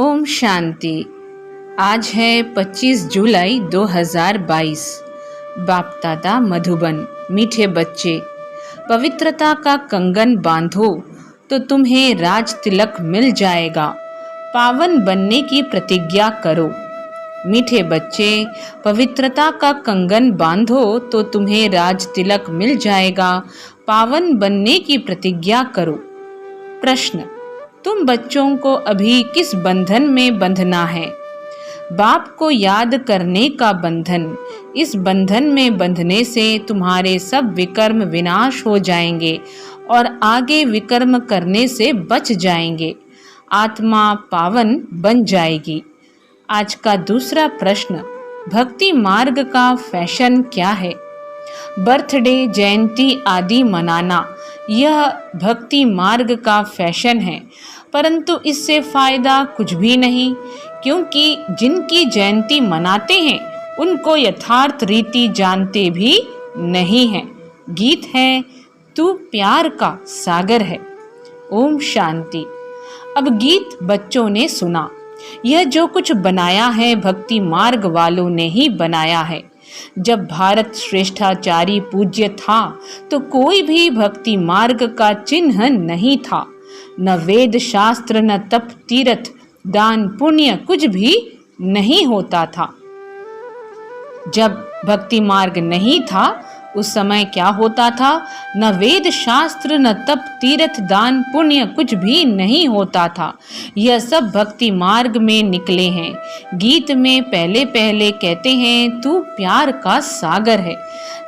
ओम शांति। आज है 25 जुलाई 2022। बाप दादा मधुबन। मीठे बच्चे, पवित्रता का कंगन बांधो तो तुम्हें राज तिलक मिल जाएगा। पावन बनने की प्रतिज्ञा करो। मीठे बच्चे, पवित्रता का कंगन बांधो तो तुम्हें राज तिलक मिल जाएगा। पावन बनने की प्रतिज्ञा करो। प्रश्न: तुम बच्चों को अभी किस बंधन में बंधना है? बाप को याद करने का बंधन। इस बंधन में बंधने से तुम्हारे सब विकर्म विनाश हो जाएंगे और आगे विकर्म करने से बच जाएंगे। आत्मा पावन बन जाएगी। आज का दूसरा प्रश्न: भक्ति मार्ग का फैशन क्या है? बर्थडे, जयंती आदि मनाना यह भक्ति मार्ग का फैशन है, परंतु इससे फायदा कुछ भी नहीं, क्योंकि जिनकी जयंती मनाते हैं उनको यथार्थ रीति जानते भी नहीं हैं। गीत है, तू प्यार का सागर है। ओम शांति। अब गीत बच्चों ने सुना। यह जो कुछ बनाया है भक्ति मार्ग वालों ने ही बनाया है। जब भारत श्रेष्ठाचारी पूज्य था तो कोई भी भक्ति मार्ग का चिन्ह नहीं था। न वेद शास्त्र, न तप, तीर्थ, दान, पुण्य कुछ भी नहीं होता था। जब भक्ति मार्ग नहीं था उस समय क्या होता था? न वेद शास्त्र, न तप, तीर्थ, दान, पुण्य कुछ भी नहीं होता था। यह सब भक्ति मार्ग में निकले हैं। गीत में पहले पहले कहते हैं, तू प्यार का सागर है।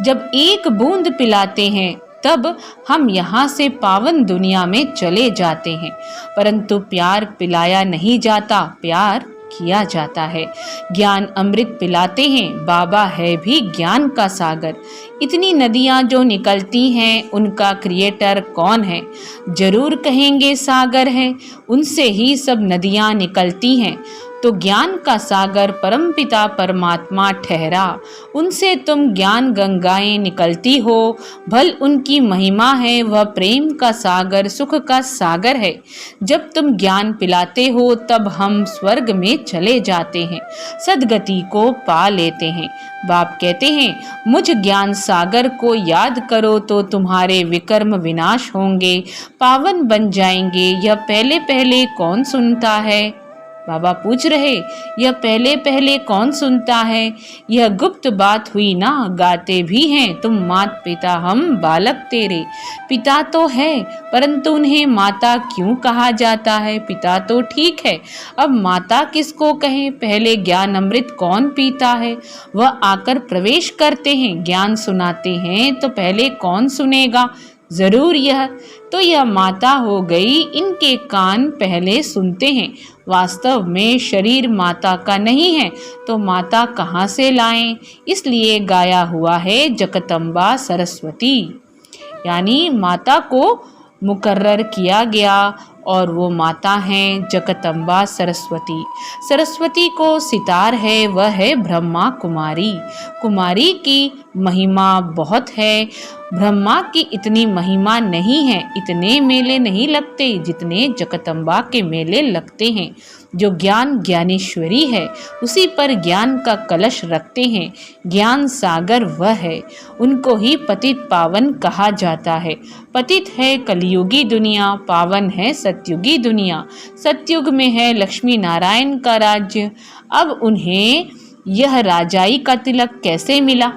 जब एक बूंद पिलाते हैं तब हम यहाँ से पावन दुनिया में चले जाते हैं, परंतु प्यार पिलाया नहीं जाता, प्यार किया जाता है। ज्ञान अमृत पिलाते हैं। बाबा है भी ज्ञान का सागर। इतनी नदियाँ जो निकलती हैं उनका क्रिएटर कौन है? जरूर कहेंगे सागर है। उनसे ही सब नदियाँ निकलती हैं। तो ज्ञान का सागर परमपिता परमात्मा ठहरा। उनसे तुम ज्ञान गंगाएं निकलती हो। भल उनकी महिमा है, वह प्रेम का सागर, सुख का सागर है। जब तुम ज्ञान पिलाते हो तब हम स्वर्ग में चले जाते हैं, सदगति को पा लेते हैं। बाप कहते हैं, मुझ ज्ञान सागर को याद करो तो तुम्हारे विकर्म विनाश होंगे, पावन बन जाएंगे। यह पहले पहले कौन सुनता है? बाबा पूछ रहे, यह पहले पहले कौन सुनता है? यह गुप्त बात हुई ना, गाते भी हैं, तुम मात पिता हम बालक तेरे। पिता तो है परंतु उन्हें माता क्यों कहा जाता है? पिता तो ठीक है, अब माता किसको कहें? पहले ज्ञान अमृत कौन पीता है? वह आकर प्रवेश करते हैं, ज्ञान सुनाते हैं, तो पहले कौन सुनेगा? जरूर यह माता हो गई। इनके कान पहले सुनते हैं। वास्तव में शरीर माता का नहीं है तो माता कहाँ से लाएं? इसलिए गाया हुआ है जगदम्बा सरस्वती, यानी माता को मुकर्रर किया गया और वो माता हैं जगदम्बा सरस्वती। सरस्वती को सितार है, वह है ब्रह्मा कुमारी। कुमारी की महिमा बहुत है, ब्रह्मा की इतनी महिमा नहीं है। इतने मेले नहीं लगते जितने जगदम्बा के मेले लगते हैं। जो ज्ञान ज्ञानेश्वरी है उसी पर ज्ञान का कलश रखते हैं। ज्ञान सागर वह है, उनको ही पतित पावन कहा जाता है। पतित है कलयुगी दुनिया, पावन है सतयुगी दुनिया। सतयुग में है लक्ष्मी नारायण का राज्य। अब उन्हें यह राजाई का तिलक कैसे मिला?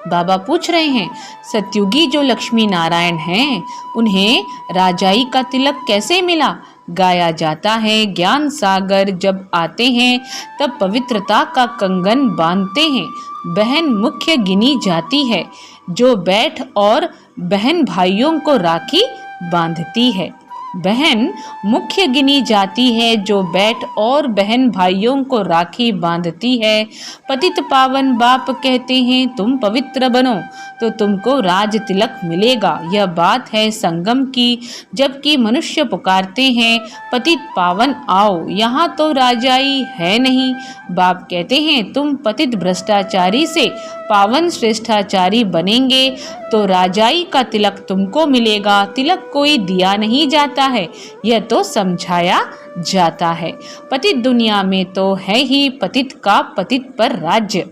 बाबा पूछ रहे हैं, सतयुगी जो लक्ष्मी नारायण हैं उन्हें राजाई का तिलक कैसे मिला? गाया जाता है, ज्ञान सागर जब आते हैं तब पवित्रता का कंगन बांधते हैं। बहन मुख्य गिनी जाती है जो बैठ और बहन भाइयों को राखी बांधती है। बहन मुख्य गिनी जाती है जो बैठ और बहन भाइयों को राखी बांधती है। पतित पावन बाप कहते हैं, तुम पवित्र बनो तो तुमको राज तिलक मिलेगा। यह बात है संगम की, जबकि मनुष्य पुकारते हैं, पतित पावन आओ, यहाँ तो राजाई है नहीं। बाप कहते हैं, तुम पतित भ्रष्टाचारी से पावन श्रेष्ठाचारी बनेंगे तो राजाई का तिलक तुमको मिलेगा। तिलक कोई दिया नहीं जाता होता है, यह तो समझाया जाता है। पतित दुनिया में तो है ही पतित का पतित पर राज्य,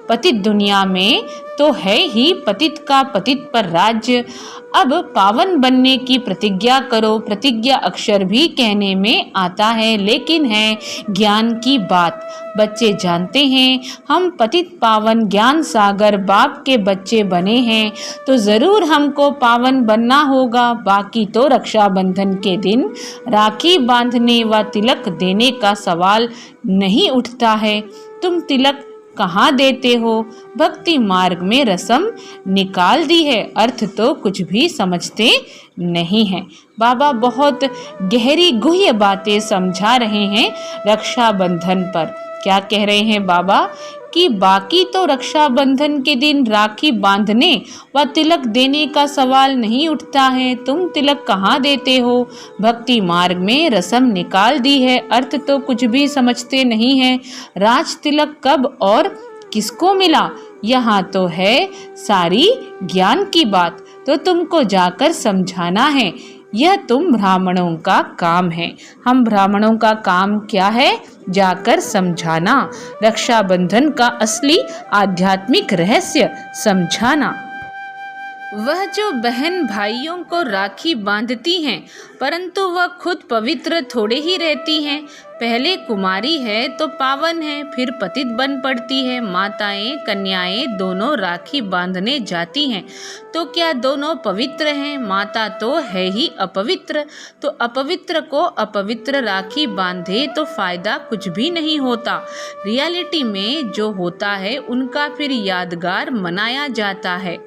पतित दुनिया में तो है ही पतित का पतित पर राज्य। अब पावन बनने की प्रतिज्ञा करो। प्रतिज्ञा अक्षर भी कहने में आता है, लेकिन है ज्ञान की बात। बच्चे जानते हैं हम पतित पावन ज्ञान सागर बाप के बच्चे बने हैं, तो ज़रूर हमको पावन बनना होगा। बाकी तो रक्षाबंधन के दिन राखी बांधने व तिलक देने का सवाल नहीं उठता है। तुम तिलक कहाँ देते हो? भक्ति मार्ग में रस्म निकाल दी है, अर्थ तो कुछ भी समझते नहीं हैं। बाबा बहुत गहरी गुह्य बातें समझा रहे हैं रक्षाबंधन पर। क्या कह रहे हैं बाबा कि बाकी तो रक्षाबंधन के दिन राखी बांधने व तिलक देने का सवाल नहीं उठता है। तुम तिलक कहाँ देते हो? भक्ति मार्ग में रस्म निकाल दी है, अर्थ तो कुछ भी समझते नहीं है। राज तिलक कब और किसको मिला, यहाँ तो है सारी ज्ञान की बात, तो तुमको जाकर समझाना है। यह तुम ब्राह्मणों का काम है। हम ब्राह्मणों का काम क्या है? जाकर समझाना, रक्षाबंधन का असली आध्यात्मिक रहस्य समझाना। वह जो बहन भाइयों को राखी बांधती हैं, परंतु वह खुद पवित्र थोड़े ही रहती हैं। पहले कुमारी है तो पावन है, फिर पतित बन पड़ती है। माताएं कन्याएं दोनों राखी बांधने जाती हैं, तो क्या दोनों पवित्र हैं? माता तो है ही अपवित्र, तो अपवित्र को अपवित्र राखी बांधे तो फायदा कुछ भी नहीं होता। रियलिटी में जो होता है उनका फिर यादगार मनाया जाता है।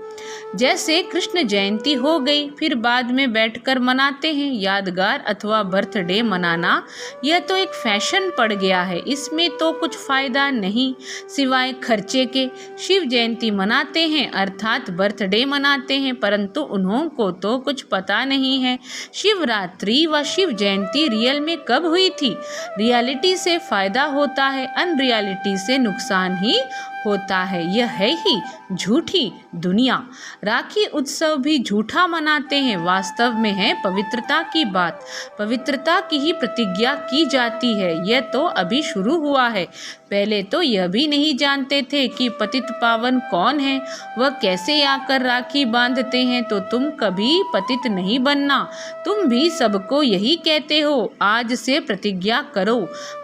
जैसे कृष्ण जयंती हो गई, फिर बाद में बैठकर मनाते हैं। यादगार अथवा बर्थडे मनाना यह तो एक फैशन पड़ गया है, इसमें तो कुछ फायदा नहीं सिवाय खर्चे के। शिव जयंती मनाते हैं अर्थात बर्थडे मनाते हैं, परंतु उन्हों को तो कुछ पता नहीं है शिवरात्रि व शिव जयंती रियल में कब हुई थी। रियलिटी से फायदा होता है, अनरियलिटी से नुकसान ही होता है। यह है ही झूठी दुनिया। राखी उत्सव भी झूठा मनाते हैं, वास्तव में है पवित्रता की बात। पवित्रता की ही प्रतिज्ञा की जाती है। यह तो अभी शुरू हुआ है। पहले तो यह भी नहीं जानते थे कि पतित पावन कौन है, वह कैसे आकर राखी बांधते हैं। तो तुम कभी पतित नहीं बनना। तुम भी सबको यही कहते हो, आज से प्रतिज्ञा करो,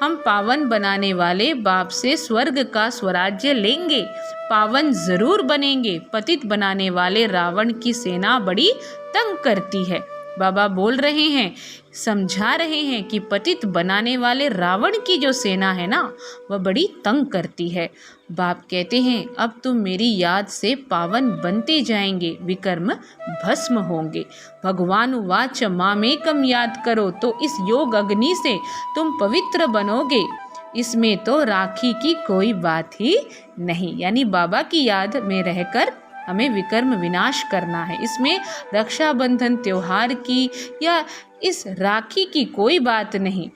हम पावन बनाने वाले बाप से स्वर्ग का स्वराज्य लेंगे, पावन जरूर बनेंगे। पतित बनाने वाले रावण की सेना बड़ी तंग करती है। बाबा बोल रहे हैं, समझा रहे हैं कि पतित बनाने वाले रावण की जो सेना है ना, वह बड़ी तंग करती है। बाप कहते हैं, अब तुम मेरी याद से पावन बनते जाएंगे, विकर्म भस्म होंगे। भगवान वाच मामेकम याद करो, तो इस योग अग्नि से तुम पवित्र बनोगे। इसमें तो राखी की कोई बात ही नहीं, यानी बाबा की याद में रहकर हमें विकर्म विनाश करना है। इसमें रक्षाबंधन त्योहार की या इस राखी की कोई बात नहीं।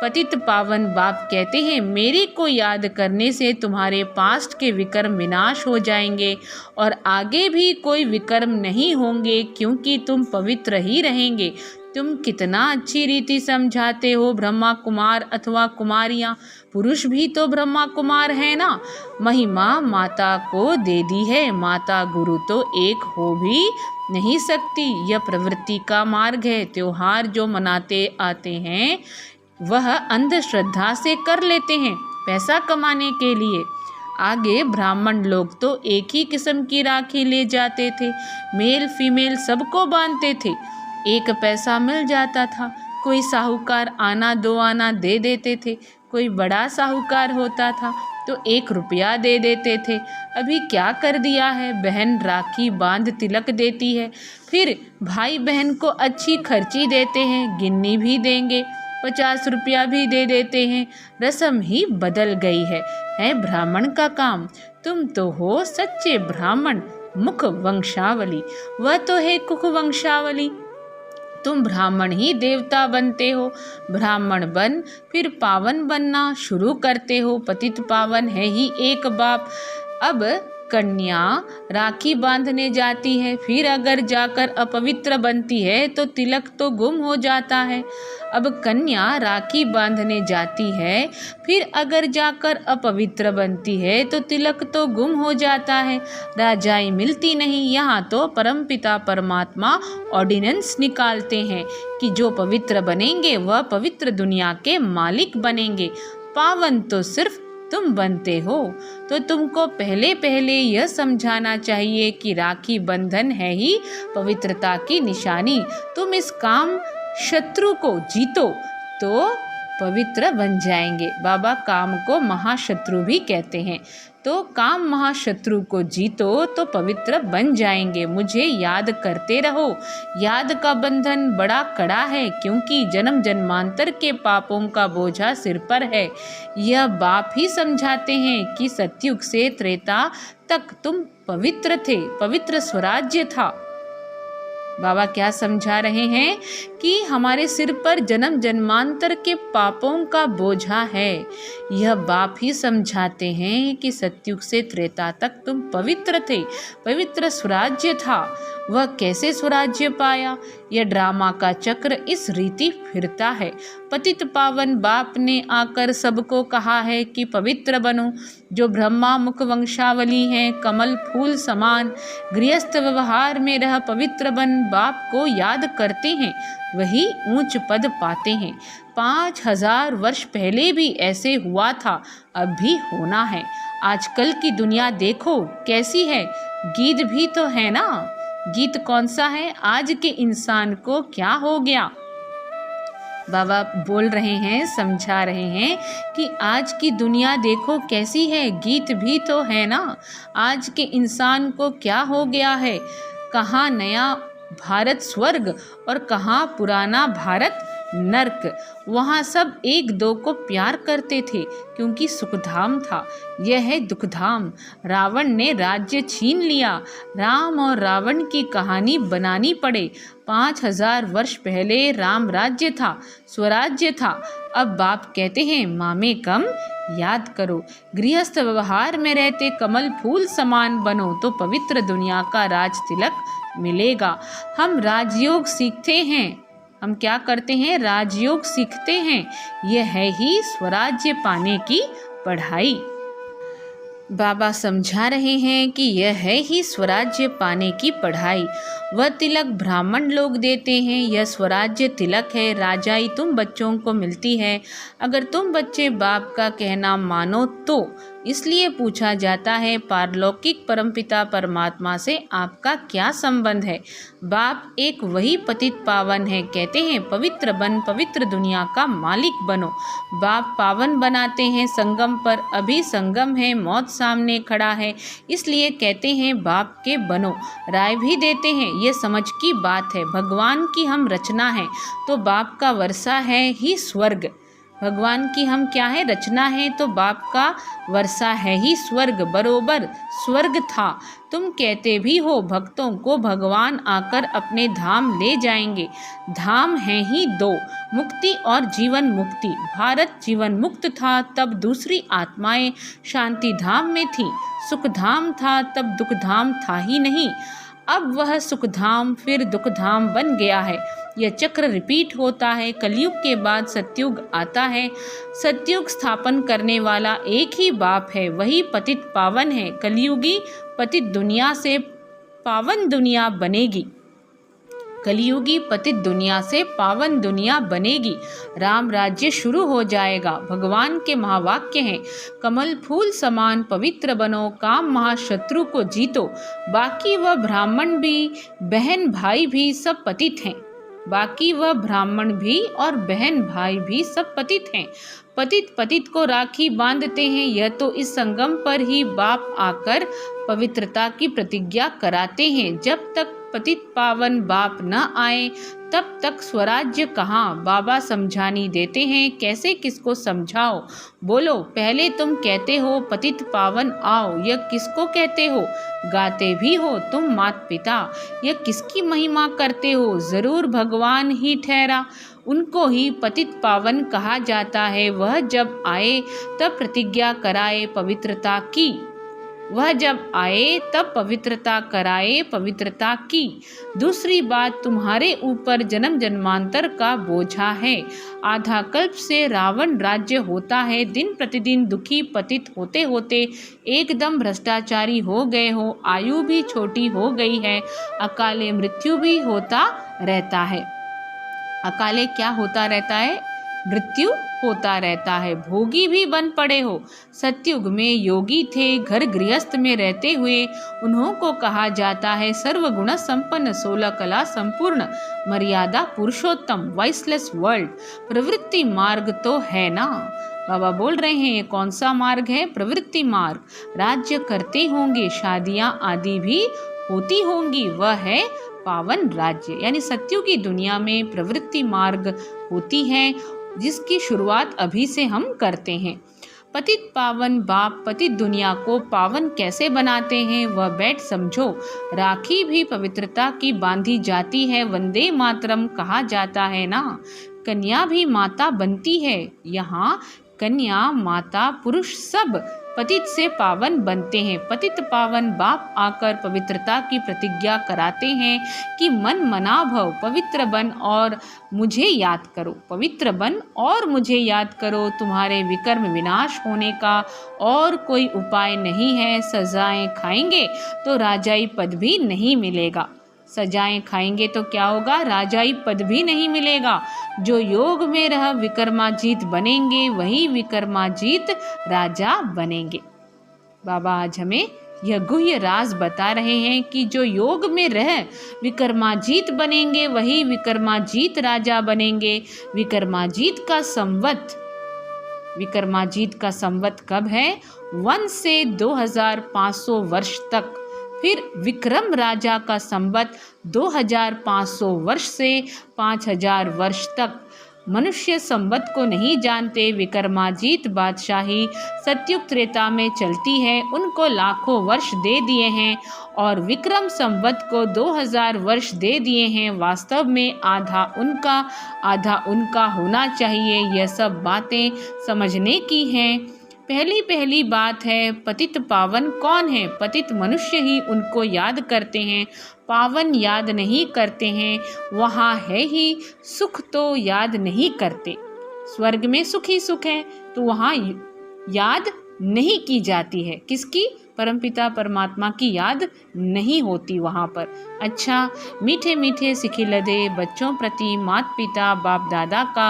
पतित पावन बाप कहते हैं, मेरे को याद करने से तुम्हारे पास्ट के विकर्म विनाश हो जाएंगे और आगे भी कोई विकर्म नहीं होंगे, क्योंकि तुम पवित्र ही रहेंगे। तुम कितना अच्छी रीति समझाते हो। ब्रह्मा कुमार अथवा कुमारियाँ, पुरुष भी तो ब्रह्मा कुमार है ना। महिमा माता को दे दी है, माता गुरु तो एक हो भी नहीं सकती। यह प्रवृत्ति का मार्ग है। त्योहार जो मनाते आते हैं वह अंधश्रद्धा से कर लेते हैं, पैसा कमाने के लिए। आगे ब्राह्मण लोग तो एक ही किस्म की राखी ले जाते थे, मेल फीमेल सबको बांधते थे, एक पैसा मिल जाता था। कोई साहूकार आना दो आना दे देते थे, कोई बड़ा साहूकार होता था तो 1 रुपया दे देते थे। अभी क्या कर दिया है, बहन राखी बांध तिलक देती है, फिर भाई बहन को अच्छी खर्ची देते हैं, गिन्नी भी देंगे, 50 रुपया भी दे देते हैं। रस्म ही बदल गई है ब्राह्मण का काम। तुम तो हो सच्चे ब्राह्मण, मुख वंशावली, वह तो है कुख वंशावली। तुम ब्राह्मण ही देवता बनते हो। ब्राह्मण बन फिर पावन बनना शुरू करते हो। पतित पावन है ही एक बाप। अब कन्या राखी बांधने जाती है, फिर अगर जाकर अपवित्र बनती है तो तिलक तो गुम हो जाता है। अब कन्या राखी बांधने जाती है, फिर अगर जाकर अपवित्र बनती है तो तिलक तो गुम हो जाता है, राजाई मिलती नहीं। यहाँ तो परमपिता परमात्मा ऑर्डिनेंस निकालते हैं कि जो पवित्र बनेंगे वह पवित्र दुनिया के मालिक बनेंगे। पावन तो सिर्फ तुम बनते हो। तो तुमको पहले पहले यह समझाना चाहिए कि राखी बंधन है ही पवित्रता की निशानी। तुम इस काम शत्रु को जीतो तो पवित्र बन जाएंगे। बाबा काम को महाशत्रु भी कहते हैं। तो काम महाशत्रु को जीतो तो पवित्र बन जाएंगे। मुझे याद करते रहो। याद का बंधन बड़ा कड़ा है, क्योंकि जन्म जन्मांतर के पापों का बोझा सिर पर है। यह बाप ही समझाते हैं कि सतयुग से त्रेता तक तुम पवित्र थे, पवित्र स्वराज्य था। बाबा क्या समझा रहे हैं कि हमारे सिर पर जन्म जन्मांतर के पापों का बोझा है। यह बाप ही समझाते हैं कि सतयुग से त्रेता तक तुम पवित्र थे, पवित्र स्वराज्य था। वह कैसे स्वराज्य पाया? यह ड्रामा का चक्र इस रीति फिरता है। पतित पावन बाप ने आकर सबको कहा है कि पवित्र बनो। जो ब्रह्मा मुख वंशावली हैं, कमल फूल समान, गृहस्थ व्यवहार में रह पवित्र बन बाप को याद करते हैं, वही ऊंच पद पाते हैं। 5000 वर्ष पहले भी ऐसे हुआ था, अब भी होना है। आजकल की दुनिया देखो कैसी है। गीत भी तो है ना। गीत कौन सा है? आज के इंसान को क्या हो गया? बाबा बोल रहे हैं, समझा रहे हैं कि आज की दुनिया देखो कैसी है। गीत भी तो है ना। आज के इंसान को क्या हो गया है? कहाँ नया भारत स्वर्ग और कहाँ पुराना भारत नर्क। वहाँ सब एक दो को प्यार करते थे क्योंकि सुखधाम था। यह है दुखधाम। रावण ने राज्य छीन लिया। राम और रावण की कहानी बनानी पड़े। 5000 वर्ष पहले राम राज्य था, स्वराज्य था। अब बाप कहते हैं मामे कम याद करो। गृहस्थ व्यवहार में रहते कमल फूल समान बनो तो पवित्र दुनिया का राज तिलक मिलेगा। हम राजयोग सीखते हैं। हम क्या करते हैं? राजयोग सीखते हैं। यह है ही स्वराज्य पाने की पढ़ाई। बाबा समझा रहे हैं कि यह है ही स्वराज्य पाने की पढ़ाई। वह तिलक ब्राह्मण लोग देते हैं। यह स्वराज्य तिलक है। राजाई तुम बच्चों को मिलती है अगर तुम बच्चे बाप का कहना मानो तो। इसलिए पूछा जाता है पारलौकिक परमपिता परमात्मा से आपका क्या संबंध है? बाप एक वही पतित पावन है। कहते हैं पवित्र बन, पवित्र दुनिया का मालिक बनो। बाप पावन बनाते हैं संगम पर। अभी संगम है, मौत सामने खड़ा है, इसलिए कहते हैं बाप के बनो। राय भी देते हैं, ये समझ की बात है। भगवान की हम रचना है तो बाप का वर्षा है ही स्वर्ग। भगवान की हम क्या है? रचना है, तो बाप का वर्षा है ही स्वर्ग। बरोबर स्वर्ग था। तुम कहते भी हो भक्तों को भगवान आकर अपने धाम ले जाएंगे। धाम है ही दो, मुक्ति और जीवन मुक्ति। भारत जीवन मुक्त था तब दूसरी आत्माएं शांति धाम में थी। सुख धाम था तब दुख धाम था ही नहीं। अब वह सुखधाम फिर दुखधाम बन गया है। यह चक्र रिपीट होता है। कलयुग के बाद सतयुग आता है। सतयुग स्थापन करने वाला एक ही बाप है, वही पतित पावन है। कलयुगी पतित दुनिया से पावन दुनिया बनेगी। कलयुगी पतित दुनिया से पावन दुनिया बनेगी। राम राज्य शुरू हो जाएगा। भगवान के महावाक्य हैं, कमल फूल समान पवित्र बनो, काम महाशत्रु को जीतो। बाकी वह ब्राह्मण भी, बहन भाई भी सब पतित हैं। बाकी वह ब्राह्मण भी और बहन भाई भी सब पतित हैं। पतित पतित को राखी बांधते हैं। यह तो इस संगम पर ही बाप आकर पवित्रता की प्रतिज्ञा कराते हैं। जब तक पतित पावन बाप न आए तब तक स्वराज्य कहाँ? बाबा समझानी देते हैं, कैसे किसको समझाओ? बोलो, पहले तुम कहते हो पतित पावन आओ, यह किसको कहते हो? गाते भी हो तुम मात पिता, यह किसकी महिमा करते हो? जरूर भगवान ही ठहरा, उनको ही पतित पावन कहा जाता है। वह जब आए तब प्रतिज्ञा कराए पवित्रता की। वह जब आए तब पवित्रता कराए पवित्रता की। दूसरी बात, तुम्हारे ऊपर जन्म जन्मांतर का बोझा है। आधा कल्प से रावण राज्य होता है। दिन प्रतिदिन दुखी पतित होते होते एकदम भ्रष्टाचारी हो गए हो। आयु भी छोटी हो गई है। अकाले मृत्यु भी होता रहता है। अकाले क्या होता रहता है? मृत्यु होता रहता है। भोगी भी बन पड़े हो। सतयुग में योगी थे, घर गृहस्थ में रहते हुए उन्हों को कहा जाता है सर्वगुण संपन्न, 16 कला संपूर्ण, मर्यादा पुरुषोत्तम, वाइसलेस वर्ल्ड। प्रवृत्ति मार्ग तो है ना। बाबा बोल रहे हैं ये कौन सा मार्ग है? प्रवृत्ति मार्ग। राज्य करते होंगे, शादियां आदि भी होती होंगी, वह है पावन राज्य। यानी सतयुग की दुनिया में प्रवृत्ति मार्ग होती है, जिसकी शुरुआत अभी से हम करते हैं। पतित पावन बाप पतित दुनिया को पावन कैसे बनाते हैं वह बैठ समझो। राखी भी पवित्रता की बांधी जाती है। वंदे मातरम कहा जाता है ना। कन्या भी माता बनती है। यहाँ कन्या माता पुरुष सब पतित से पावन बनते हैं। पतित पावन बाप आकर पवित्रता की प्रतिज्ञा कराते हैं कि मन मना भव, पवित्र बन और मुझे याद करो। पवित्र बन और मुझे याद करो। तुम्हारे विकर्म विनाश होने का और कोई उपाय नहीं है। सजाएं खाएंगे तो राजाई पद भी नहीं मिलेगा। सजाएं खाएंगे तो क्या होगा? राजाई पद भी नहीं मिलेगा। जो योग में रह विक्रमाजीत बनेंगे वही विक्रमाजीत राजा बनेंगे। बाबा आज हमें यह गुह्य राज बता रहे हैं कि जो योग में रह विक्रमाजीत बनेंगे वही विक्रमाजीत राजा बनेंगे। विक्रमाजीत का संवत कब है? 1 से 2500 वर्ष तक। फिर विक्रम राजा का संवत 2500 वर्ष से 5000 वर्ष तक। मनुष्य संवत को नहीं जानते। विक्रमाजीत बादशाही सतयुग त्रेता में चलती है, उनको लाखों वर्ष दे दिए हैं और विक्रम संवत को 2000 वर्ष दे दिए हैं। वास्तव में आधा उनका होना चाहिए। यह सब बातें समझने की हैं। पहली बात है, पतित पावन कौन है? पतित मनुष्य ही उनको याद करते हैं, पावन याद नहीं करते हैं। वहाँ है ही सुख तो याद नहीं करते। स्वर्ग में सुख ही सुख है तो वहाँ याद नहीं की जाती है। किसकी? परमपिता परमात्मा की याद नहीं होती वहाँ पर। अच्छा, मीठे मीठे सिखिलदे बच्चों प्रति माता पिता बाप दादा का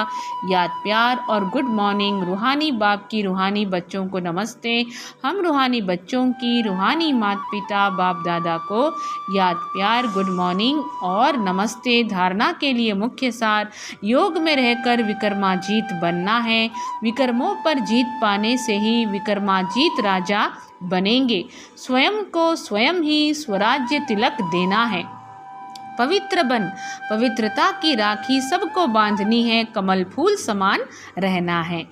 याद प्यार और गुड मॉर्निंग। रूहानी बाप की रूहानी बच्चों को नमस्ते। हम रूहानी बच्चों की रूहानी माता पिता बाप दादा को याद प्यार, गुड मॉर्निंग और नमस्ते। धारणा के लिए मुख्य सार, योग में रहकर विक्रमाजीत बनना है। विक्रमों पर जीत पाने से ही विक्रमाजीत राजा बनेंगे। स्वयं को स्वयं ही स्वराज्य तिलक देना है। पवित्र बन, पवित्रता की राखी सबको बांधनी है। कमल फूल समान रहना है।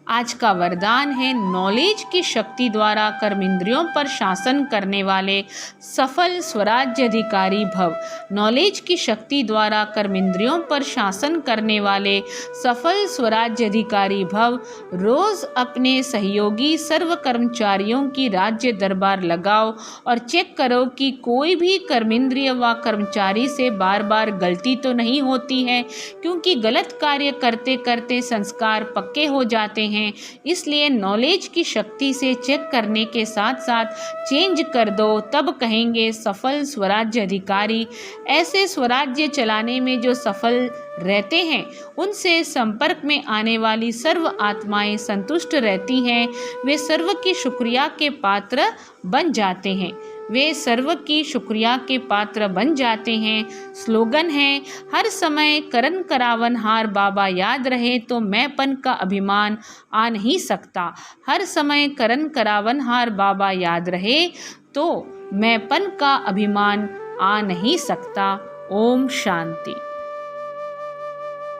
आज का वरदान है, नॉलेज की शक्ति द्वारा कर्मेंद्रियों पर शासन करने वाले सफल स्वराज्य अधिकारी भव। नॉलेज की शक्ति द्वारा कर्मेंद्रियों पर शासन करने वाले सफल स्वराज्य अधिकारी भव। रोज अपने सहयोगी सर्व कर्मचारियों की राज्य दरबार लगाओ और चेक करो कि कोई भी कर्मेंद्रिय व कर्मचारी से बार बार गलती तो नहीं होती है, क्योंकि गलत कार्य करते करते संस्कार पक्के हो जाते हैं। इसलिए नॉलेज की शक्ति से चेक करने के साथ साथ चेंज कर दो, तब कहेंगे सफल स्वराज्य अधिकारी। ऐसे स्वराज्य चलाने में जो सफल रहते हैं उनसे संपर्क में आने वाली सर्व आत्माएं संतुष्ट रहती हैं। वे सर्व की शुक्रिया के पात्र बन जाते हैं। स्लोगन है, हर समय करन करावन हार बाबा याद रहे तो मैंपन का अभिमान आ नहीं सकता। हर समय करन करावन हार बाबा याद रहे तो मैंपन का अभिमान आ नहीं सकता। ओम शांति।